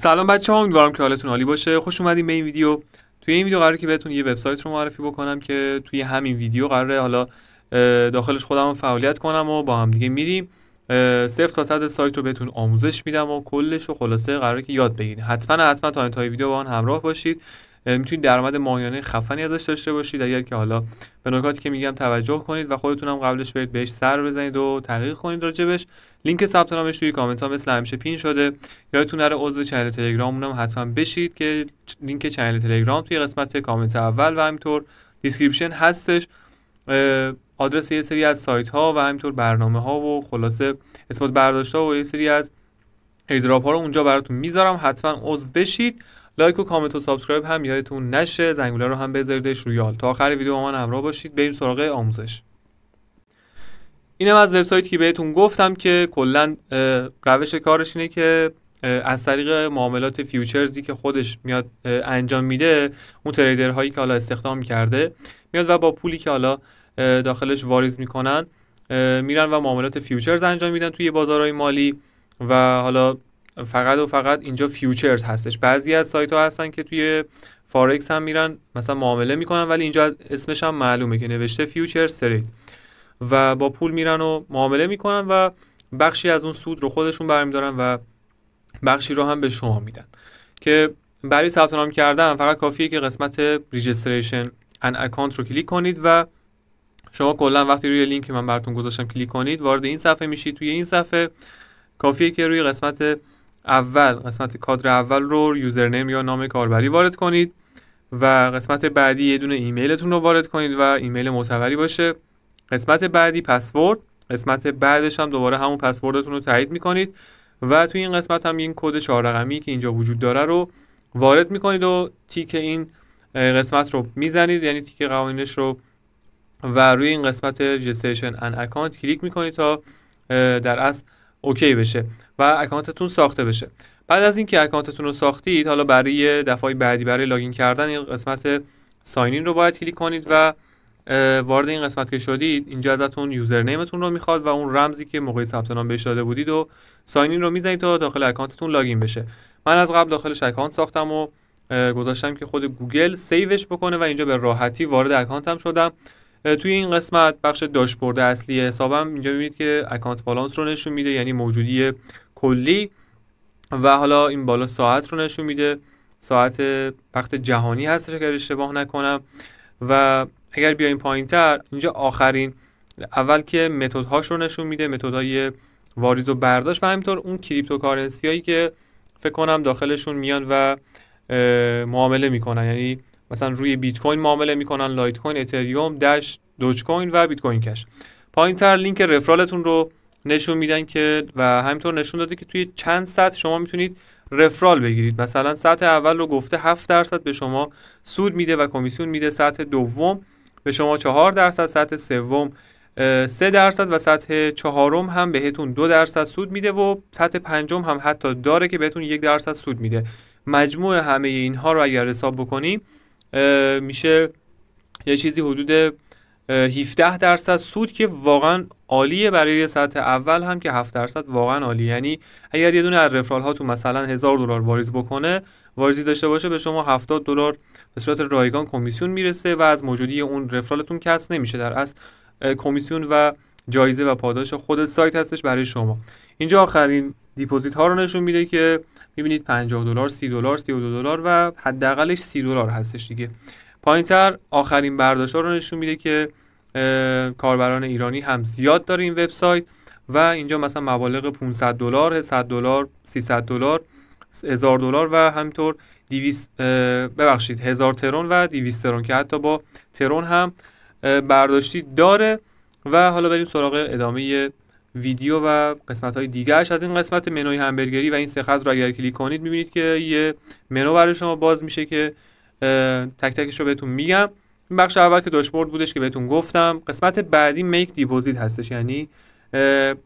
سلام بچه‌ها، امیدوارم که حالتون عالی باشه. خوش اومدین به این ویدیو. توی این ویدیو قراره که بهتون یه وبسایت رو معرفی بکنم که توی همین ویدیو قراره حالا داخلش خودم فعالیت کنم و با هم دیگه میریم صفر تا صد سایت رو بهتون آموزش میدم و کلش رو خلاصه قراره که یاد بگیرید. حتما تا انتهای ویدیو با من همراه باشید. میتونید درآمد ماهیانه خفنی ازش داشته باشید اگر که حالا به نکاتی که میگم توجه کنید و خودتونم قبلش برید بهش سر بزنید و تحقیق کنید راجبش. لینک ثبت نامش توی کامنت ها مثل همیشه پین شده. یادتون نره عضو چنل تلگراممون هم حتما بشید که لینک چنل تلگرام توی قسمت کامنت اول و همینطور دیسکریپشن هستش. آدرس یه سری از سایت ها و همینطور برنامه ها و خلاصه اثبات برداشت ها و یه سری از ایدراپ ها رو اونجا براتون میذارم. حتما عضو بشید. لایک و کامنت و سابسکرایب هم یادتون نشه. زنگوله رو هم بذاریدش روی آل. تا آخر ویدیو با من همراه باشید. بریم سراغ آموزش. اینم از وبسایتی که بهتون گفتم که کلا روش کارش اینه که از طریق معاملات فیوچرزی که خودش میاد انجام میده، اون تریدر هایی که حالا استخدام کرده میاد و با پولی که حالا داخلش واریز میکنن میرن و معاملات فیوچرز انجام میدن توی بازارهای مالی. و حالا فقط اینجا فیوچرز هستش. بعضی از سایت ها هستن که توی فارکس هم میرن مثلا معامله میکنن، ولی اینجا اسمش هم معلومه که نوشته فیوچرز ترید و با پول میرن و معامله میکنن و بخشی از اون سود رو خودشون برمیدارن و بخشی رو هم به شما میدن. که برای ثبت نام کردن فقط کافیه که قسمت ریجستریشن ان اکانت رو کلیک کنید و شما کلا وقتی روی لینک من براتون گذاشتم کلیک کنید وارد این صفحه میشید. توی این صفحه کافیه که روی قسمت کادر اول رو یوزرنیم یا نام کاربری وارد کنید و قسمت بعدی یه دونه ایمیلتون رو وارد کنید و ایمیل معتبری باشه. قسمت بعدی پسورد، قسمت بعدش هم دوباره همون پسوردتون رو تایید میکنید و توی این قسمت هم این کد 4 رقمی که اینجا وجود داره رو وارد میکنید و تیک این قسمت رو میزنید، یعنی تیک قوانینش رو، و روی این قسمت رجستریشن ان اکانت کلیک میکنید تا در اصل اوکی بشه و اکانتتون ساخته بشه. بعد از اینکه اکانتتون رو ساختید، حالا برای دفعه بعدی برای لاگین کردن این قسمت ساین این رو باید کلیک کنید و وارد این قسمت که شدید اینجا ازتون یوزرنیمتون رو میخواد و اون رمزی که موقع ثبت نام بهش داده بودید و ساین این رو میزنید تا داخل اکانتتون لاگین بشه. من از قبل داخلش اکانت ساختم و گذاشتم که خود گوگل سیوش بکنه و اینجا به راحتی وارد اکانتم شدم. توی این قسمت بخش داشبورد اصلی حسابم اینجا میبینید که اکانت بالانس رو نشون میده، یعنی موجودی کلی، و حالا این بالا ساعت رو نشون میده. ساعت وقت جهانی هستش اگر اشتباه نکنم. و اگر بیایم پایینتر اینجا آخرین اول که متد هاش رو نشون میده، متد های واریز و برداشت و همینطور اون کریپتوکارنسی هایی که فکر کنم داخلشون میان و معامله میکنن، یعنی مثلا روی بیت کوین معامله میکنن، لایت کوین، اتریوم، داش، دوج کوین و بیت کوین کش. پایینتر لینک رفرالتون رو نشون میدن که و همینطور نشون داده که توی چند سطح شما میتونید رفرال بگیرید. مثلا سطح اول رو گفته 7% به شما سود میده و کمیسیون میده، سطح دوم به شما 4%، سطح سوم 3% و سطح چهارم هم بهتون 2% سود میده و سطح پنجم هم حتی داره که بهتون 1% سود میده. مجموع همه اینها رو اگر حساب بکنیم میشه یه چیزی حدود 17% سود که واقعا عالیه. برای سطح اول هم که 7% واقعا عالیه. یعنی اگر یه دونه از رفرال هاتون مثلا $1000 واریز بکنه، واریزی داشته باشه، به شما $70 به صورت رایگان کمیسیون میرسه و از موجودی اون رفرالتون کسر نمیشه. در اصل کمیسیون و جایزه و پاداش خود سایت هستش برای شما. اینجا آخرین دیپوزیت ها رو نشون میده که میبینید $50، $30، $32 و حداقلش $30 هستش دیگه. پایینتر آخرین برداشت ها رو نشون میده که کاربران ایرانی هم زیاد داره این وبسایت و اینجا مثلا مبالغ $500، $100، $300، $1000 و همینطور 1000 ترون و 200 ترون که حتی با ترون هم برداشتی داره. و حالا بریم سراغ ادامه ویدیو و قسمت های دیگرش. از این قسمت منوی همبرگری و این سه خط رو اگر کلیک کنید میبینید که یه منو برای شما باز میشه که تک تکش رو بهتون میگم. این بخش اول که داشبورد بودش که بهتون گفتم. قسمت بعدی میک دیپوزیت هستش، یعنی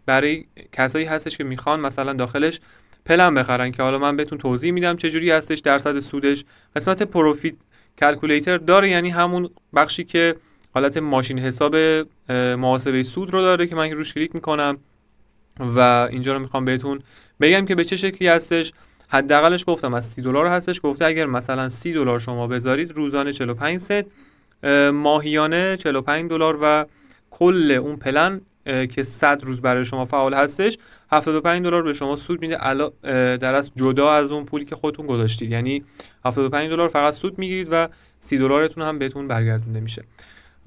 برای کسایی هستش که میخوان مثلا داخلش پلن بخرن که حالا من بهتون توضیح میدم چجوری هستش درصد سودش. قسمت پروفیت کلکولیتر داره، یعنی همون بخشی که حالت ماشین حساب محاسبه سود رو داره که من روش کلیک میکنم و اینجا رو میخوام بهتون بگم که به چه شکلی هستش. حداقلش گفتم از $30 هستش. گفته اگر مثلا $30 شما بذارید روزانه 45 سنت، ماهیانه $45 و کل اون پلن که 100 روز برای شما فعال هستش $75 به شما سود میده در از جدا از اون پولی که خودتون گذاشتید. یعنی $75 فقط سود میگیرید و $30 هم بهتون برگردونده میشه.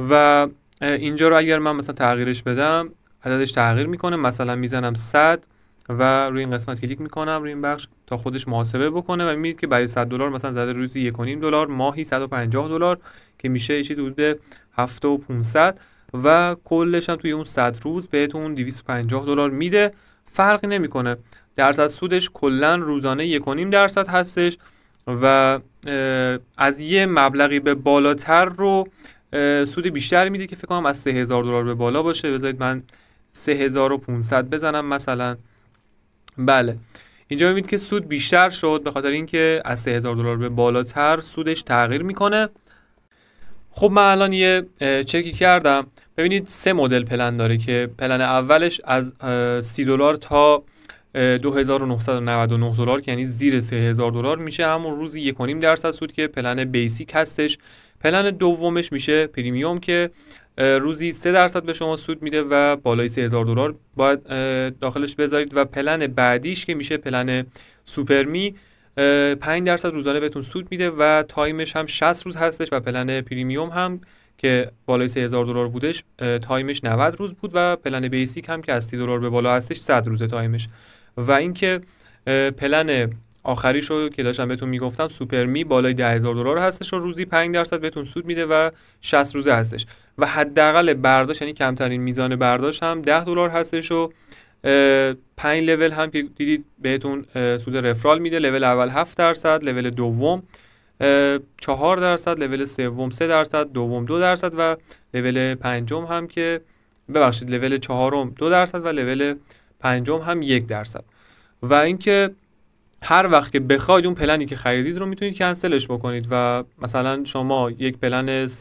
و اینجا رو اگر من مثلا تغییرش بدم عددش تغییر میکنه، مثلا میزنم 100 و روی این قسمت کلیک میکنم روی این بخش تا خودش محاسبه بکنه و میبینید که برای $100 مثلا زده روزی $1.5، ماهی $150 که میشه یه چیز حدود 7500 و کلش هم توی اون 100 روز بهتون $250 میده. فرقی نمیکنه. درصد سودش کلا روزانه 1.5% هستش و از یه مبلغی به بالاتر رو سود بیشتر میده که فکر کنم از $3000 به بالا باشه. بذارید من 3500 بزنم مثلا. بله اینجا میبینید که سود بیشتر شد به خاطر اینکه از $3000 به بالاتر سودش تغییر میکنه. خب من الان یه چکی کردم. ببینید 3 مدل پلن داره که پلن اولش از $30 تا $2999 که یعنی زیر $3000 میشه همون روزی 1.5% سود که پلن بیسیک هستش. پلن دومش میشه پریمیوم که روزی 3% به شما سود میده و بالای $3000 باید داخلش بذارید. و پلن بعدیش که میشه پلن سوپرمی 5% روزانه بهتون سود میده و تایمش هم 60 روز هستش و پلن پریمیوم هم که بالای $3000 بودش تایمش 90 روز بود و پلن بیسیک هم که از $30 به بالا هستش 100 روزه تایمش. و اینکه پلن آخریشو که داشتم بهتون میگفتم سوپرمی بالای $10,000 هستش و روزی 5% بهتون سود میده و 60 روزه هستش و حداقل برداشت یعنی کمترین میزان برداشت هم $10 هستش و 5 لول هم که دیدید بهتون سود رفرال میده. لول اول 7%، لول دوم 4%، لول سوم 3%، دوم 2% و لول پنجم هم که ببخشید لول چهارم 2% و لول پنجم هم 1%. و اینکه هر وقت که بخواید اون پلنی که خریدید رو میتونید کنسلش بکنید و مثلا شما یک پلن $30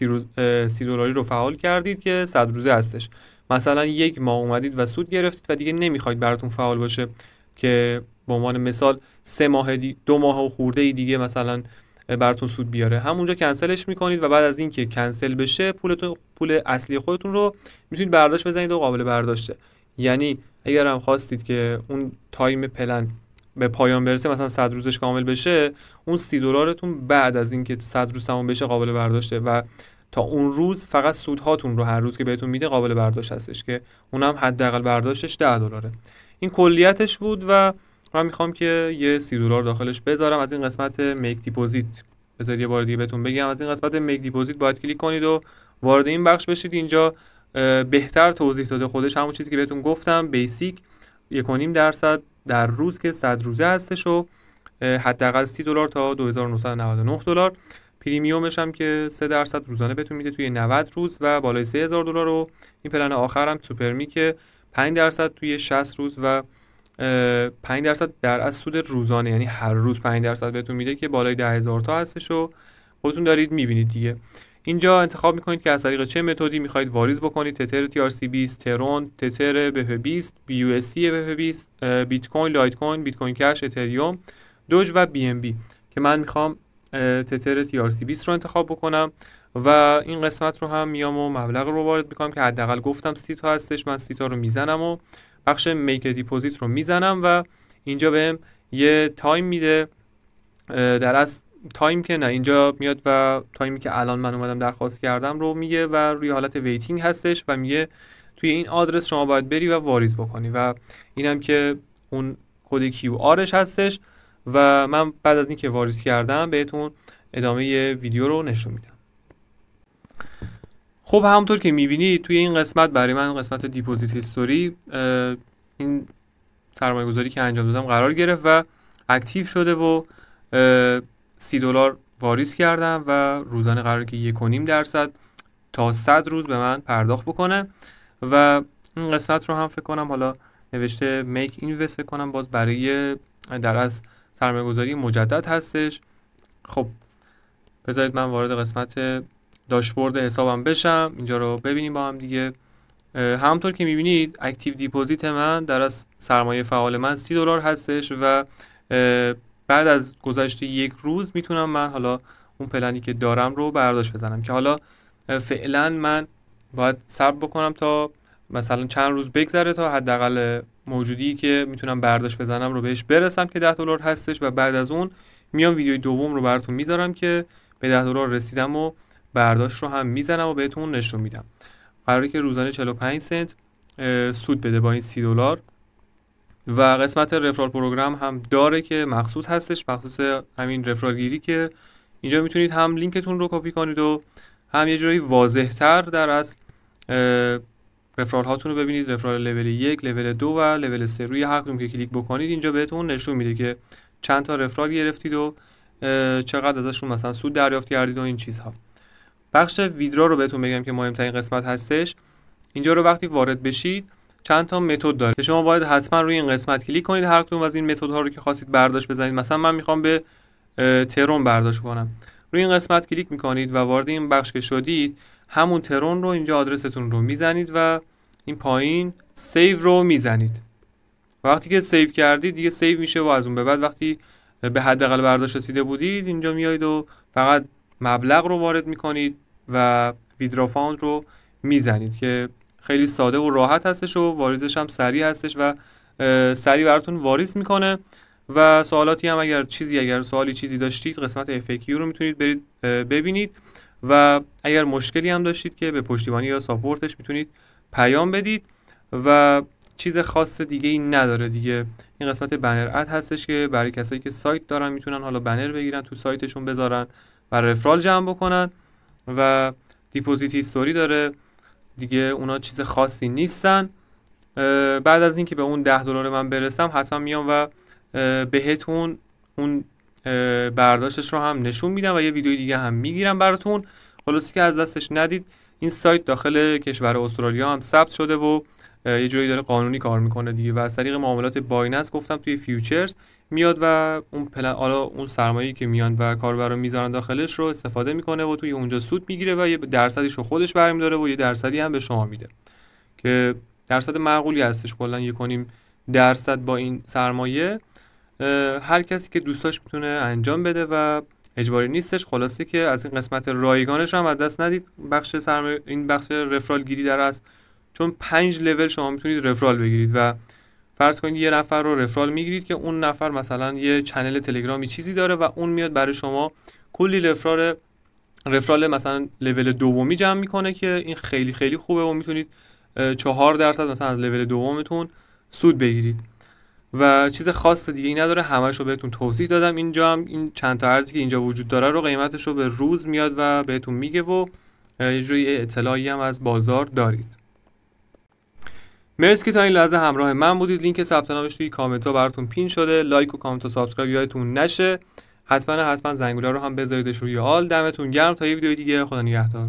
رو فعال کردید که 100 روزه هستش، مثلا یک ماه اومدید و سود گرفتید و دیگه نمیخواید براتون فعال باشه که به عنوان مثال 3 ماه 2 ماه و خورده دیگه مثلا براتون سود بیاره، همونجا کنسلش میکنید و بعد از اینکه کنسل بشه پول اصلی خودتون رو میتونید برداشت بزنید و قابل برداشته. یعنی اگر هم خواستید که اون تایم پلن به پایان برسه مثلا 100 روزش کامل بشه، اون $30 بعد از اینکه 100 روز تموم بشه قابل برداشته و تا اون روز فقط سودهاتون رو هر روز که بهتون میده قابل برداشت هستش که اونم حداقل برداشتش $10. این کلیتش بود و من میخوام که یه $30 داخلش بذارم. از این قسمت میک دیپوزیت بذارید یه بار دیگه بهتون بگم، از این قسمت میک دیپوزیت باید کلیک کنید و وارد این بخش بشید. اینجا بهتر توضیح داده خودش همون چیزی که بهتون گفتم، بیسیک 1.5% در روز که 100 روزه هستش و حداقل $30 تا $2,999. پریمیومش هم که 3% روزانه بهتون میده توی 90 روز و بالای $3,000 رو این پلن آخر هم سوپرمی که 5% توی 60 روز و 5% در از سود روزانه، یعنی هر روز 5% بهتون میده که بالای 10,000 تا هستش و خودتون دارید میبینید دیگه. اینجا انتخاب میکنید که از طریق چه متدی میخواید واریز بکنید، تتر TRC20، ترون، تتر BF20، BUSD BF20، بیت کوین، لایت کوین، بیت کوین کش، اتریوم، دوج و BNB که من میخوام تتر TRC20 رو انتخاب بکنم و این قسمت رو هم میام و مبلغ رو وارد میکنم که حداقل گفتم 30 تا هستش. من 30 تا رو میزنم و بخش میک دیپوزیت رو میزنم و اینجا بهم یه تایم میده. در از تایم که نه اینجا میاد و تایمی که الان من اومدم درخواست کردم رو میگه و روی حالت ویتینگ هستش و میگه توی این آدرس شما باید بری و واریز بکنی و اینم که اون کد QR هستش و من بعد از اینکه واریز کردم بهتون ادامه ویدیو رو نشون میدم. خب همونطور که میبینید توی این قسمت برای من قسمت دیپوزیت هیستوری این سرمایه گذاری که انجام دادم قرار گرفت و اکتیو شده و $30 واریز کردم و روزانه قراره که 1.5% تا 100 روز به من پرداخت بکنه و این قسمت رو هم فکر کنم حالا نوشته میک اینوست فکر کنم باز برای در از سرمایه گذاری مجدد هستش. خب بذارید من وارد قسمت داشبورد حسابم بشم، اینجا رو ببینیم با هم دیگه. همونطور که میبینید اکتیو دیپوزیت من در از سرمایه فعال من $30 هستش و بعد از گذشته 1 روز میتونم من حالا اون پلنی که دارم رو برداشت بزنم، که حالا فعلا من باید صبر بکنم تا مثلا چند روز بگذره تا حداقل موجودی که میتونم برداشت بزنم رو بهش برسم که $10 هستش، و بعد از اون میام ویدیوی دوم رو براتون میذارم که به $10 رسیدم و برداشت رو هم میزنم و بهتون نشون میدم. قراره که روزانه 45 سنت سود بده با این $30. و قسمت رفرال پروگرام هم داره که مخصوص هستش، مخصوص همین رفرال گیری، که اینجا میتونید هم لینکتون رو کپی کنید و هم یه جوری واضح تر در اصل رفرال هاتون رو ببینید. رفرال لول 1، لول 2 و لول 3 روی هر کدوم که کلیک بکنید اینجا بهتون نشون میده که چند تا رفرال گرفتید و چقدر ازشون مثلا سود دریافت کردید و این چیزها. بخش ویدرا رو بهتون بگم که مهمترین قسمت هستش. اینجا رو وقتی وارد بشید چند تا متد داره که شما باید حتما روی این قسمت کلیک کنید، هر کدوم از این متد ها رو که خواستید برداشت بزنید. مثلا من میخوام به ترون برداشت کنم، روی این قسمت کلیک میکنید و وارد این بخش که شدید همون ترون رو اینجا آدرستون رو میزنید و این پایین سیو رو میزنید. وقتی که سیو کردید دیگه سیو میشه و از اون به بعد وقتی به حداقل برداشت رسیده بودید اینجا میایید و فقط مبلغ رو وارد میکنید و ویدرا فاند رو میزنید که خیلی ساده و راحت هستش و واریزش هم سریع هستش و سریع براتون واریز میکنه. و سوالاتی هم اگر سوالی چیزی داشتید قسمت FAQ رو میتونید برید ببینید و اگر مشکلی هم داشتید که به پشتیبانی یا ساپورتش میتونید پیام بدید و چیز خاص دیگه ای نداره دیگه. این قسمت بنر اد هستش که برای کسایی که سایت دارن میتونن حالا بنر بگیرن تو سایتشون بذارن و رفرال جمع بکنن. و دیپوزیت هیستوری داره دیگه، اونا چیز خاصی نیستن. بعد از اینکه به اون $10 من برسم حتما میام و بهتون اون برداشتش رو هم نشون میدم و یه ویدیو دیگه هم میگیرم براتون. خلاصی که از دستش ندید. این سایت داخل کشور استرالیا هم ثبت شده و یه جوری داره قانونی کار میکنه دیگه و از طریق معاملات بایننس گفتم توی فیوچرز میاد و اون سرمایه‌ای که میان و کاربرا میذارن داخلش رو استفاده میکنه و توی اونجا سود میگیره و یه درصدیش رو خودش برمی‌داره و یه درصدی هم به شما میده که درصد معقولی هستش. کلا 1.5% با این سرمایه هر کسی که دوستاش میتونه انجام بده و اجباری نیستش. خلاصه که از این قسمت رایگانش هم از دست ندید. این بخش رفرال گیری در است، چون 5 لول شما میتونید رفرال بگیرید و فرض کنید یه نفر رو رفرال میگیرید که اون نفر مثلا یه چنل تلگرامی چیزی داره و اون میاد برای شما کلی رفرال مثلا لول دومی جمع میکنه که این خیلی خیلی خوبه و میتونید 4% مثلا از لول دومتون سود بگیرید و چیز خاص دیگه ای نداره. همه‌شو بهتون توضیح دادم. اینجا هم این چند تا ارزی که اینجا وجود داره رو قیمتش رو به روز میاد و بهتون میگه و یه جوری اطلاعی هم از بازار دارید. مرسی که تا این لحظه همراه من بودید. لینک ثبت نامش توی کامنت ها براتون پین شده. لایک و کامنت و سابسکرایب یادتون نشه. حتما زنگوله رو هم بذاریدش روی آل. دمتون گرم تا یه ویدیو دیگه. خدا نگهدار.